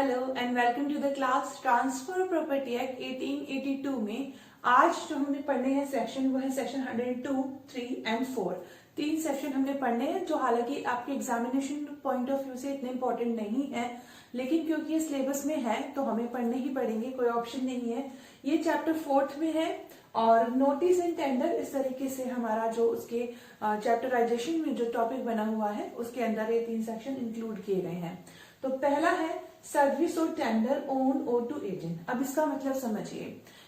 Hello and welcome to the class transfer property act 1882 में आज जो हमने पढ़ने हैं सेक्शन वो है सेक्शन 102, 3 एंड 4। तीन सेक्शन हमने पढ़ने हैं जो हालांकि आपके एग्जामिनेशन पॉइंट ऑफ व्यू से इतने इंपॉर्टेंट नहीं है, लेकिन क्योंकि ये सिलेबस में है तो हमें पढ़ने ही पड़ेंगे, कोई ऑप्शन नहीं है। ये चैप्टर 4th में है और नोटिस एंड टेंडर इस तरीके से हमारा जो उसके चैप्टराइजेशन में जो टॉपिक बना हुआ है उसके अंदर ये तीन सेक्शन इंक्लूड किए गए हैं। तो पहला है सर्विस और टेंडर ओन और टू एजेंट। अब इसका मतलब समझिए,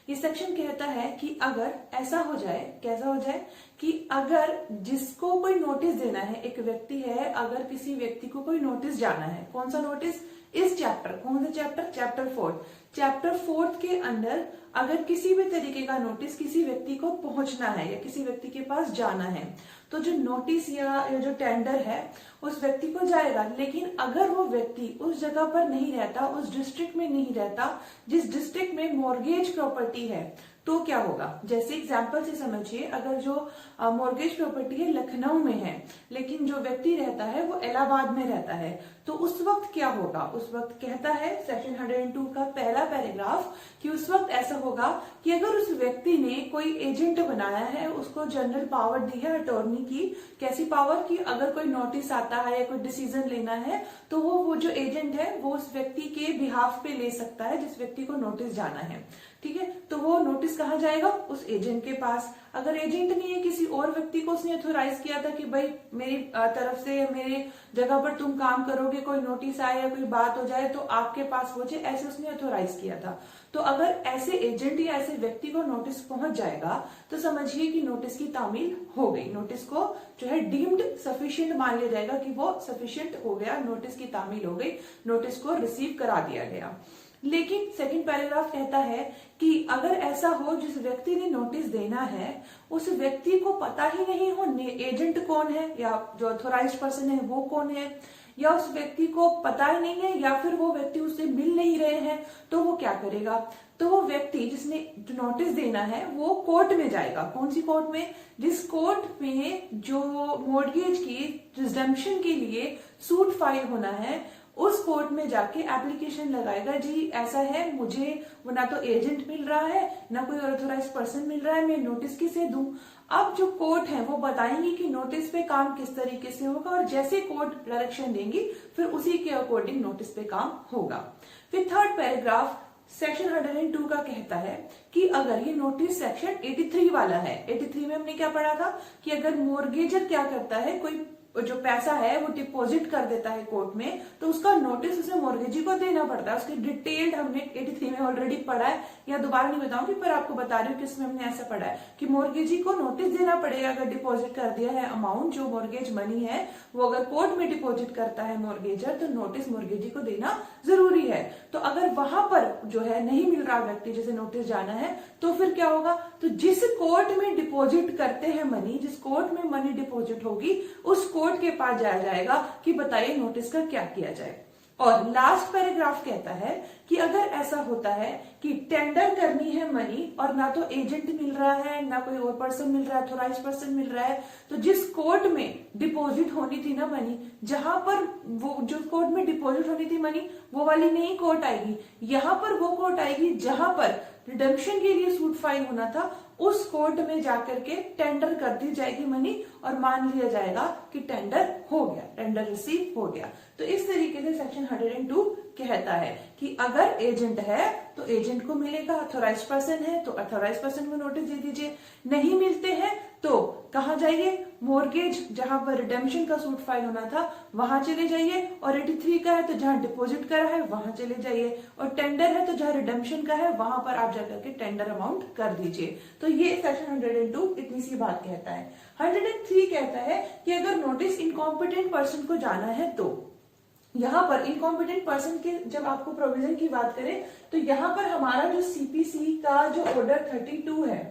ये सेक्शन कहता है कि अगर ऐसा हो जाए, कैसा हो जाए कि अगर जिसको कोई नोटिस देना है, एक व्यक्ति है, अगर किसी व्यक्ति को कोई नोटिस जाना है, कौन सा नोटिस, इस चैप्टर, कौन सा चैप्टर, चैप्टर 4, चैप्टर 4 के अंदर अगर किसी भी तरीके का नोटिस किसी व्यक्ति को पहुंचना है या किसी व्यक्ति के पास जाना है, तो जो नोटिस या जो टेंडर है उस व्यक्ति को जाएगा। लेकिन अगर वो व्यक्ति उस जगह पर नहीं रहता, उस डिस्ट्रिक्ट में नहीं रहता जिस डिस्ट्रिक्ट में मॉर्गेज प्रॉपर्टी है, तो क्या होगा। जैसे एग्जांपल से समझिए, अगर जो मॉर्गेज प्रॉपर्टी है लखनऊ में है लेकिन जो व्यक्ति रहता है वो इलाहाबाद में रहता है, तो उस वक्त क्या होगा। उस वक्त कहता है सेक्शन 102 का पहला पैराग्राफ कि उस वक्त ऐसा होगा कि अगर उस व्यक्ति ने कोई एजेंट बनाया है, उसको जनरल पावर दी है अटॉर्नी की, कैसी पावर की, अगर कोई नोटिस आता है या कोई डिसीजन लेना है तो वो जो एजेंट है वो उस व्यक्ति के बिहाफ पे ले सकता है जिस व्यक्ति को नोटिस जाना है। ठीक है, तो वो नोटिस कहाँ जाएगा, उस एजेंट के पास। अगर एजेंट नहीं है, किसी और व्यक्ति को उसने ऑथोराइज किया था कि भाई मेरी तरफ से या मेरे जगह पर तुम काम करोगे, कोई नोटिस आए या कोई बात हो जाए तो आपके पास पहुंचे, ऐसे उसने ऑथोराइज किया था। तो अगर ऐसे एजेंट या ऐसे व्यक्ति को नोटिस पहुंच जाएगा तो समझिए कि नोटिस की तामील हो गई, नोटिस को जो है डीम्ड सफिशिएंट मान लिया जाएगा कि वो सफिशिएंट हो गया, नोटिस की तामील हो गई, नोटिस को रिसीव करा दिया गया। लेकिन सेकंड पैराग्राफ कहता है कि अगर ऐसा हो जिस व्यक्ति ने नोटिस देना है उस व्यक्ति को पता ही नहीं हो एजेंट कौन है या जो ऑथोराइज्ड पर्सन है वो कौन है, या उस व्यक्ति को पता ही नहीं है या फिर वो व्यक्ति उससे मिल नहीं रहे हैं, तो वो क्या करेगा। तो वो व्यक्ति जिसने नोटिस देना है वो कोर्ट में जाएगा। कौन सी कोर्ट में, जिस कोर्ट में जो मॉर्गेज की रिडम्पशन के लिए सूट फाइल होना है उस कोर्ट में जाके एप्लीकेशन लगाएगा, जी ऐसा है, मुझे वो ना तो एजेंट मिल रहा है ना कोई ऑथोराइज्ड पर्सन मिल रहा है, मैं नोटिस किसे दूं। अब जो कोर्ट है वो बताएंगी कि नोटिस पे काम किस तरीके से होगा और जैसे कोर्ट डायरेक्शन देंगी फिर उसी के अकॉर्डिंग नोटिस पे काम होगा। फिर थर्ड पैराग्राफ सेक्शन 102 का कहता है कि अगर ये नोटिस सेक्शन 83 वाला है, 83 में हमने क्या पढ़ा था कि अगर मोर्गेजर क्या करता है, कोई जो पैसा है वो डिपॉजिट कर देता है कोर्ट में, तो उसका नोटिस उसे मॉर्गेजी को देना पड़ता है। उसकी डिटेल्ड हमने 83 में ऑलरेडी पढ़ा है, या दोबारा नहीं बताऊंगी पर आपको बता रही हूँ कि इसमें हमने ऐसा पढ़ा है कि मॉर्गेजी को नोटिस देना पड़ेगा अगर डिपॉजिट कर दिया है अमाउंट, जो मॉर्गेज मनी है वो अगर कोर्ट में डिपॉजिट करता है मॉर्गेजर तो नोटिस मॉर्गेजी को देना जरूरी है। तो अगर वहां पर जो है नहीं मिल रहा व्यक्ति जिसे नोटिस जाना है तो फिर क्या होगा, तो जिस कोर्ट में डिपॉजिट करते हैं मनी, जिस कोर्ट में मनी डिपॉजिट होगी उस कोर्ट के पास जाया जाएगा कि बताइए नोटिस का क्या किया जाए। और लास्ट पैराग्राफ कहता है कि अगर ऐसा होता है कि टेंडर करनी है मनी और ना तो एजेंट मिल रहा है ना कोई और पर्सन मिल रहा है, ऑथोराइज्ड पर्सन मिल रहा है, तो जिस कोर्ट में डिपॉजिट होनी थी ना मनी, जहां पर वो जो कोर्ट में डिपॉजिट होनी थी मनी वो वाली नहीं कोर्ट आएगी, यहां पर वो कोर्ट आएगी जहां पर रिडम्पशन के लिए सूट फाइल होना था, उस कोर्ट में जाकर के टेंडर कर दी जाएगी मनी और मान लिया जाएगा कि टेंडर हो गया, टेंडर रिसीव हो गया। तो इस तरीके से सेक्शन 102 कहता है कि अगर एजेंट है तो एजेंट को मिलेगा, अथोराइज्ड पर्सन है तो अथोराइज्ड पर्सन को नोटिस दे दीजिए, नहीं मिलते हैं तो कहाँ जाइए, मॉर्गेज जहां पर रिडेम्पशन का सूट फाइल होना था वहां चले जाइए, और 83 का है तो जहां डिपॉजिट करा है वहां चले जाइए, और टेंडर है तो जहां रिडेम्पशन का है वहां पर आप जाकर के टेंडर अमाउंट कर दीजिए। तो ये सेक्शन 102 इतनी सी बात कहता है। 103 कहता है कि अगर नोटिस इनकॉम्पिटेंट पर्सन को जाना है तो यहाँ पर इनकॉम्पिटेंट पर्सन के जब आपको प्रोविजन की बात करें तो यहाँ पर हमारा जो सीपीसी का जो ऑर्डर 32 है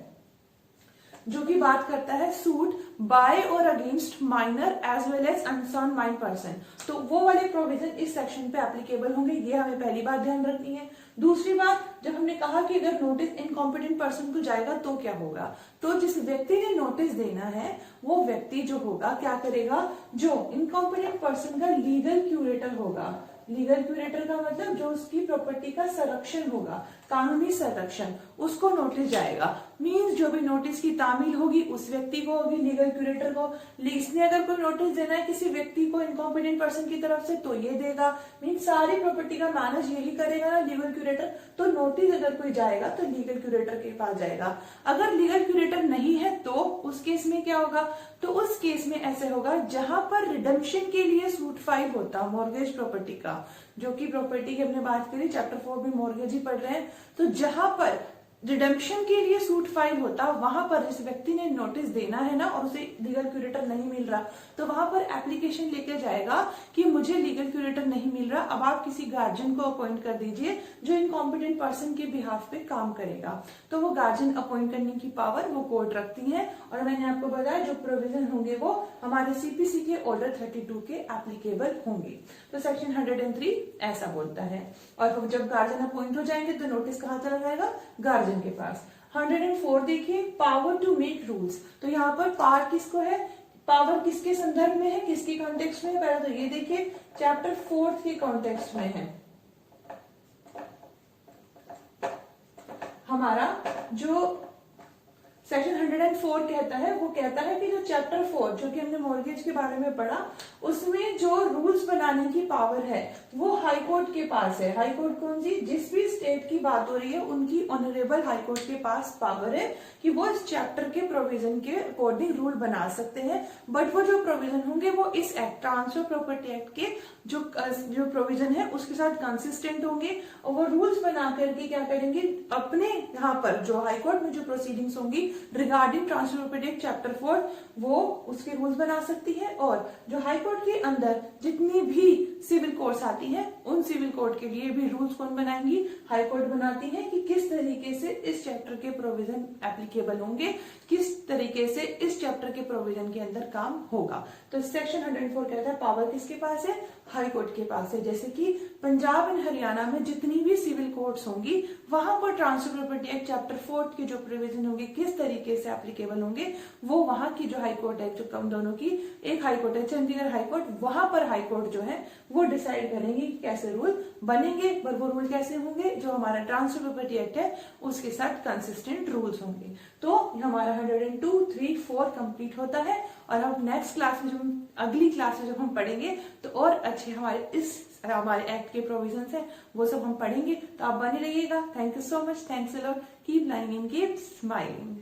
जो कि बात करता है सूट बाय और against minor as well as unsound mind person, तो वो वाले प्रोविजन इस सेक्शन पे एप्लीकेबल होंगे, ये हमें पहली बात ध्यान रखनी है। दूसरी बात, जब हमने कहा कि अगर नोटिस इनकॉम्पिटेंट पर्सन को जाएगा तो क्या होगा, तो जिस व्यक्ति ने नोटिस देना है वो व्यक्ति जो होगा क्या करेगा, जो इनकॉम्पिटेंट पर्सन का लीगल क्यूरेटर होगा, लीगल क्यूरेटर का मतलब जो उसकी प्रॉपर्टी का संरक्षण होगा, कानूनी संरक्षण, उसको नोटिस जाएगा। मीन्स जो भी नोटिस की तामील होगी उस व्यक्ति को होगी, लीगल क्यूरेटर को। इसने अगर कोई नोटिस देना है किसी व्यक्ति को इनकॉम्पिटेंट पर्सन की तरफ से तो ये देगा। मीन्स सारी प्रॉपर्टी का मैनेज यही करेगा ना लीगल क्यूरेटर। तो नोटिस अगर कोई जाएगा तो लीगल क्यूरेटर के पास जाएगा। अगर लीगल क्यूरेटर नहीं है तो उस केस में क्या होगा, तो उस केस में ऐसे होगा जहां पर रिडम्पशन के लिए सूट फाइल होता मॉर्गेज प्रॉपर्टी का, जो कि प्रॉपर्टी की हमने बात करी चैप्टर 4 में मॉर्गेज ही पढ़ रहे हैं। तो जहां पर रिडम्पशन के लिए सूट फाइल होता, वहां पर जिस व्यक्ति ने नोटिस देना है ना और उसे लीगल क्यूरेटर नहीं मिल रहा, तो वहां पर एप्लीकेशन लेकर जाएगा कि मुझे लीगल क्यूरेटर नहीं मिल रहा, अब आप किसी गार्जियन को अपॉइंट कर दीजिए जो इनकॉम्पिटेंट पर्सन के बिहाफ पे काम करेगा। तो वो गार्जियन अपॉइंट करने की पावर वो कोर्ट रखती है। और मैंने आपको बताया जो प्रोविजन होंगे वो हमारे सीपीसी के ऑर्डर 32 के एप्लीकेबल होंगे। तो सेक्शन 103 ऐसा बोलता है। और जब गार्जियन अपॉइंट हो जाएंगे तो नोटिस कहाँ चला जाएगा, गार्जियन के पास। 104 देखिए, पावर टू मेक रूल्स। तो यहाँ पर पावर किसको है, पावर किसके संदर्भ में है, किसके कॉन्टेक्स्ट में है, पहले तो ये देखिए चैप्टर 4 के कॉन्टेक्स्ट में है। हमारा जो सेक्शन 104 कहता है वो कहता है कि जो चैप्टर 4 जो कि हमने मॉर्गेज के बारे में पढ़ा उसमें जो रूल्स बनाने की पावर है वो हाई कोर्ट के पास है। हाई कोर्ट कौन सी, जिस भी स्टेट की बात हो रही है उनकी ऑनरेबल हाई कोर्ट के पास पावर है कि वो इस चैप्टर के प्रोविजन के अकॉर्डिंग रूल बना सकते हैं। बट वो जो प्रोविजन होंगे वो इस एक्ट ट्रांसफर प्रॉपर्टी एक्ट के जो प्रोविजन है उसके साथ कंसिस्टेंट होंगे और वो रूल्स बना करके क्या करेंगे, अपने यहाँ पर जो हाई कोर्ट में जो प्रोसीडिंग्स होंगी regarding transfer property act chapter 4 वो उसके रूल्स बना सकती है। और जो हाई कोर्ट के अंदर जितनी भी सिविल कोर्ट्स आती हैं उन सिविल कोर्ट के लिए भी रूल्स कौन बनाएंगी, हाई कोर्ट बनाती है कि किस तरीके से इस चैप्टर के प्रोविजन एप्लीकेबल होंगे, किस तरीके से इस चैप्टर के प्रोविजन के अंदर काम होगा। तो सेक्शन 104 कहता है पावर किसके पास है, हाई कोर्ट के पास है। जैसे कि पंजाब एंड हरियाणा में जितनी भी सिविल कोर्ट्स होंगी वहां पर ट्रांसफर प्रॉपर्टी एक्ट चैप्टर 4 के जो प्रोविजन होंगे किस तरीके से एप्लीकेबल होंगे वो वहां की जो हाई कोर्ट है, जो कम दोनों की एक हाई कोर्ट है चंडीगढ़ हाई कोर्ट, वहां पर हाई कोर्ट जो है वो डिसाइड करेंगे कि कैसे रूल बनेंगे। पर वो रूल कैसे होंगे, जो हमारा ट्रांसफर प्रॉपर्टी एक्ट है उसके साथ कंसिस्टेंट रूल्स होंगे। तो हमारा 102, 3, 4 कंप्लीट होता है। और अब नेक्स्ट क्लास में जब अगली क्लास में जब हम पढ़ेंगे तो और अच्छे हमारे एक्ट के प्रोविजंस हैं वो सब हम पढ़ेंगे। तो आप बने रहिएगा। Thank you so much, thanks a lot, keep learning and keep smiling.